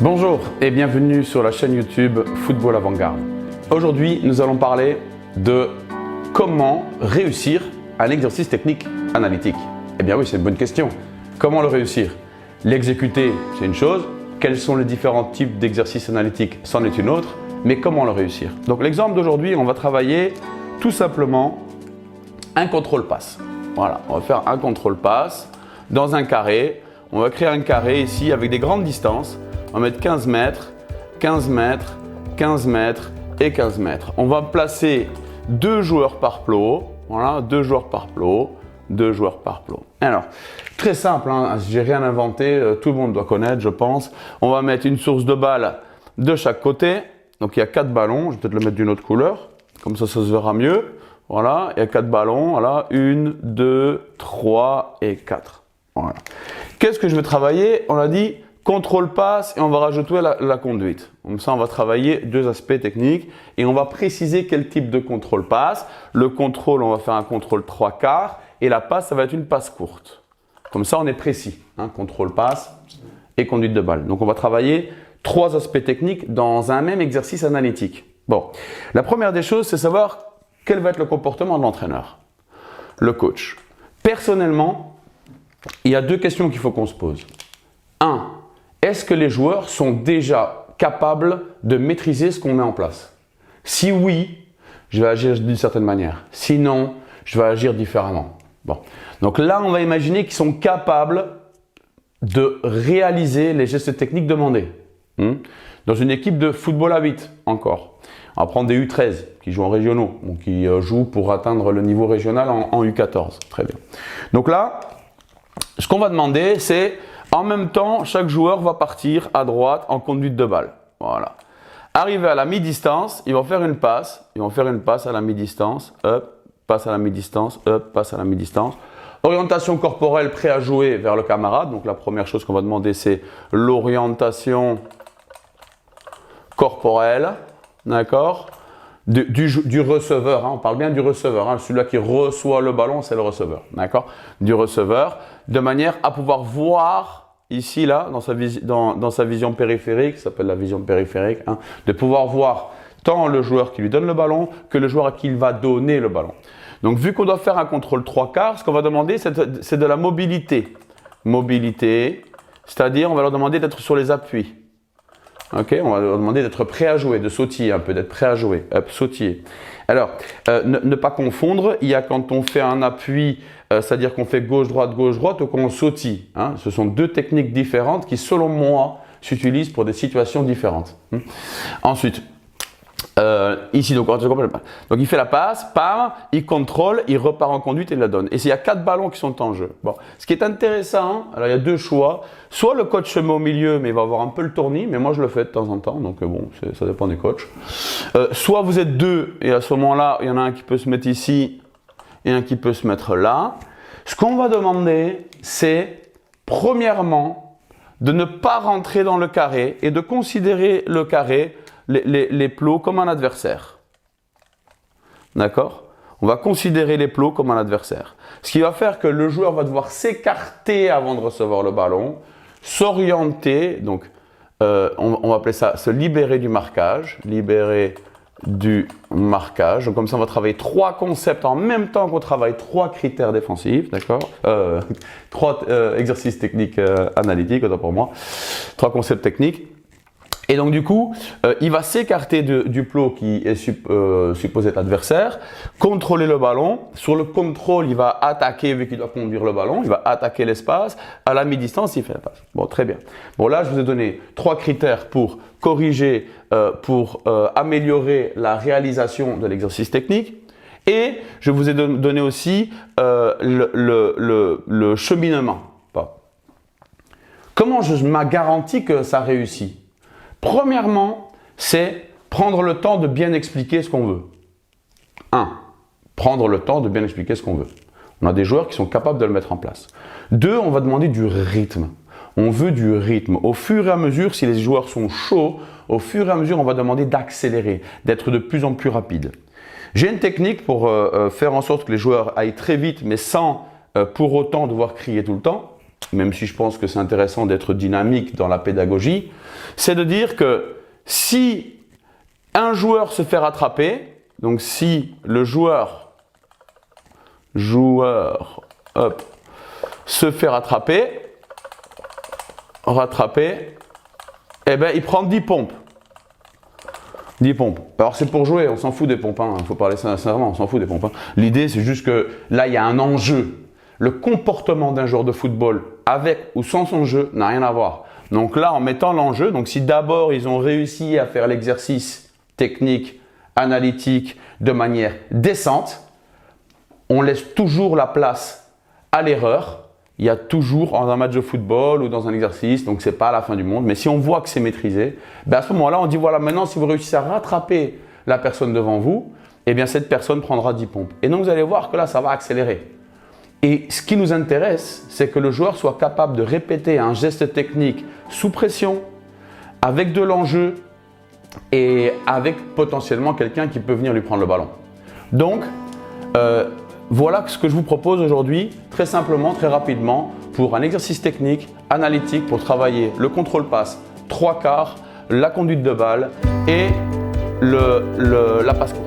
Bonjour et bienvenue sur la chaîne YouTube Football Avant-Garde. Aujourd'hui, nous allons parler de comment réussir un exercice technique analytique. Eh bien oui, c'est une bonne question. Comment le réussir? L'exécuter, c'est une chose. Quels sont les différents types d'exercices analytiques? C'en est une autre. Mais comment le réussir? Donc l'exemple d'aujourd'hui, on va travailler tout simplement un contrôle-passe. Voilà, on va faire un contrôle-passe dans un carré. On va créer un carré ici avec des grandes distances. On va mettre 15 mètres, 15 mètres, 15 mètres et 15 mètres. On va placer 2 joueurs par plot. Voilà, 2 joueurs par plot, 2 joueurs par plot. Alors, très simple, hein, j'ai rien inventé, tout le monde doit connaître, je pense. On va mettre une source de balles de chaque côté. Donc, il y a 4 ballons, je vais peut-être le mettre d'une autre couleur, comme ça se verra mieux. Voilà, il y a 4 ballons, voilà, 1, 2, 3 et 4. Voilà. Qu'est-ce que je vais travailler? On a dit contrôle passe et on va rajouter la conduite. Comme ça, on va travailler 2 aspects techniques et on va préciser quel type de contrôle passe. Le contrôle, on va faire un contrôle 3/4 et la passe, ça va être une passe courte. Comme ça, on est précis. Hein, contrôle passe et conduite de balle. Donc, on va travailler 3 aspects techniques dans un même exercice analytique. Bon, la première des choses, c'est savoir quel va être le comportement de l'entraîneur, le coach. Personnellement, il y a 2 questions qu'il faut qu'on se pose. 1. Est-ce que les joueurs sont déjà capables de maîtriser ce qu'on met en place? Si oui, je vais agir d'une certaine manière. Sinon, je vais agir différemment. Bon. Donc là, on va imaginer qu'ils sont capables de réaliser les gestes techniques demandés. Dans une équipe de football à 8 encore. On va prendre des U13 qui jouent en régionaux, donc qui jouent pour atteindre le niveau régional en U14. Très bien. Donc là, ce qu'on va demander, c'est en même temps, chaque joueur va partir à droite en conduite de balle. Voilà. Arrivé à la mi-distance, ils vont faire une passe. Ils vont faire une passe à la mi-distance. Hop, passe à la mi-distance. Hop, passe à la mi-distance. Orientation corporelle, prêt à jouer vers le camarade. Donc la première chose qu'on va demander, c'est l'orientation corporelle. D'accord? Du receveur, hein, on parle bien du receveur, hein, celui-là qui reçoit le ballon, c'est le receveur, d'accord? Du receveur, de manière à pouvoir voir ici, là, dans sa vision périphérique, ça s'appelle la vision périphérique, hein, de pouvoir voir tant le joueur qui lui donne le ballon que le joueur à qui il va donner le ballon. Donc, vu qu'on doit faire un contrôle 3/4, ce qu'on va demander, c'est de la mobilité. Mobilité, c'est-à-dire on va leur demander d'être sur les appuis. Okay, on va leur demander d'être prêt à jouer, de sautiller un peu, d'être prêt à jouer, hop, sautiller. Alors, ne pas confondre, il y a quand on fait un appui, c'est-à-dire qu'on fait gauche-droite ou qu'on sautille. Hein. Ce sont 2 techniques différentes qui, selon moi, s'utilisent pour des situations différentes. Ensuite, ici, donc il fait la passe, pam, il contrôle, il repart en conduite et il la donne. Et il y a 4 ballons qui sont en jeu. Bon, ce qui est intéressant, alors il y a 2 choix. Soit le coach se met au milieu, mais il va avoir un peu le tournis, mais moi je le fais de temps en temps, donc bon, ça dépend des coachs. Soit vous êtes 2 et à ce moment-là, il y en a un qui peut se mettre ici et un qui peut se mettre là. Ce qu'on va demander, c'est premièrement de ne pas rentrer dans le carré et de considérer le carré, les plots comme un adversaire. D'accord? On va considérer les plots comme un adversaire. Ce qui va faire que le joueur va devoir s'écarter avant de recevoir le ballon, s'orienter, donc on va appeler ça se libérer du marquage, libérer du marquage. Donc comme ça, on va travailler 3 concepts en même temps qu'on travaille 3 critères défensifs, d'accord? 3 exercices techniques analytiques, autant pour moi, 3 concepts techniques. Et donc du coup, il va s'écarter du plot qui est supposé être adversaire, contrôler le ballon. Sur le contrôle, il va attaquer vu qu'il doit conduire le ballon, il va attaquer l'espace. À la mi-distance, il fait la passe. Bon, très bien. Bon, là, je vous ai donné 3 critères pour corriger, pour améliorer la réalisation de l'exercice technique. Et je vous ai donné aussi le cheminement. Bon. Comment je me garantis que ça réussit? Premièrement, c'est prendre le temps de bien expliquer ce qu'on veut. 1. Prendre le temps de bien expliquer ce qu'on veut. On a des joueurs qui sont capables de le mettre en place. 2. On va demander du rythme. On veut du rythme. Au fur et à mesure, si les joueurs sont chauds, au fur et à mesure, on va demander d'accélérer, d'être de plus en plus rapide. J'ai une technique pour faire en sorte que les joueurs aillent très vite, mais sans pour autant devoir crier tout le temps. même si je pense que c'est intéressant d'être dynamique dans la pédagogie, c'est de dire que si un joueur se fait rattraper, donc si le joueur se fait rattraper, eh ben il prend 10 pompes. 10 pompes. Alors c'est pour jouer, on s'en fout des pompes, il faut parler sincèrement, on s'en fout des pompes. L'idée c'est juste que là il y a un enjeu. Le comportement d'un joueur de football avec ou sans son jeu n'a rien à voir. Donc là en mettant l'enjeu, donc si d'abord ils ont réussi à faire l'exercice technique, analytique de manière décente, on laisse toujours la place à l'erreur. Il y a toujours dans un match de football ou dans un exercice, donc ce n'est pas la fin du monde. Mais si on voit que c'est maîtrisé, ben à ce moment-là, on dit voilà, maintenant si vous réussissez à rattraper la personne devant vous, eh bien cette personne prendra 10 pompes. Et donc vous allez voir que là, ça va accélérer. Et ce qui nous intéresse, c'est que le joueur soit capable de répéter un geste technique sous pression, avec de l'enjeu et avec potentiellement quelqu'un qui peut venir lui prendre le ballon. Donc, voilà ce que je vous propose aujourd'hui, très simplement, très rapidement, pour un exercice technique, analytique, pour travailler le contrôle passe, 3/4, la conduite de balle et la passe courte.